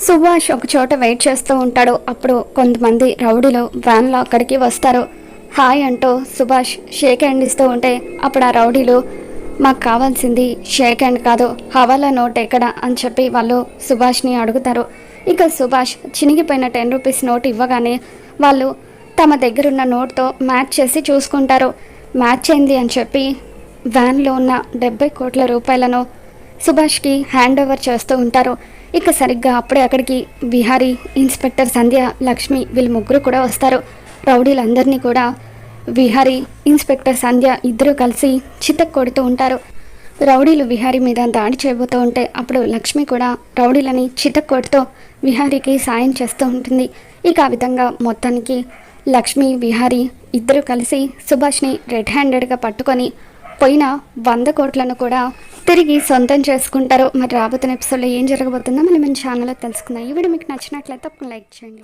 సుభాష్ ఒక చోట వెయిట్ చేస్తూ ఉంటాడు. అప్పుడు కొంతమంది రౌడీలు వ్యాన్లో అక్కడికి వస్తారు. హాయ్ అంటూ సుభాష్ షేక్ హ్యాండ్ ఇస్తూ ఉంటే అప్పుడు ఆ రౌడీలు మాకు కావాల్సింది షేక్ హ్యాండ్ కాదు, హవాలా నోట్ ఎక్కడ అని చెప్పి వాళ్ళు సుభాష్ని అడుగుతారు. ఇక సుభాష్ చినిగిపోయిన 10 రూపీస్ నోట్ ఇవ్వగానే వాళ్ళు తమ దగ్గరున్న నోట్తో మ్యాచ్ చేసి చూసుకుంటారు. మ్యాచ్ అయింది అని చెప్పి వ్యాన్లో ఉన్న 70 కోట్ల రూపాయలను సుభాష్కి హ్యాండ్ ఓవర్ చేస్తూ ఉంటారు. ఇక సరిగ్గా అప్పుడే అక్కడికి విహారీ, ఇన్స్పెక్టర్ సంధ్య, లక్ష్మి వీళ్ళు ముగ్గురు కూడా వస్తారు. రౌడీలందరినీ కూడా విహారీ, ఇన్స్పెక్టర్ సంధ్య ఇద్దరూ కలిసి చితక్ కొడుతూ ఉంటారు. రౌడీలు విహారీ మీద దాడి చేయబోతూ ఉంటే అప్పుడు లక్ష్మి కూడా రౌడీలని చితక్ కొడుతూ విహారీకి సాయం చేస్తూ ఉంటుంది. ఇక ఆ విధంగా మొత్తానికి లక్ష్మి, విహారీ ఇద్దరు కలిసి సుభాష్ని రెడ్ హ్యాండెడ్గా పట్టుకొని పోయిన 100 కోట్లను కూడా తిరిగి సొంతం చేసుకుంటారు. మరి రాబోతున్న ఎపిసోడ్లో ఏం జరగబోతుందో మనం మన ఛానల్లో తెలుసుకుందాం. ఈ వీడియో మీకు నచ్చినట్లయితే తప్పకుండా లైక్ చేయండి.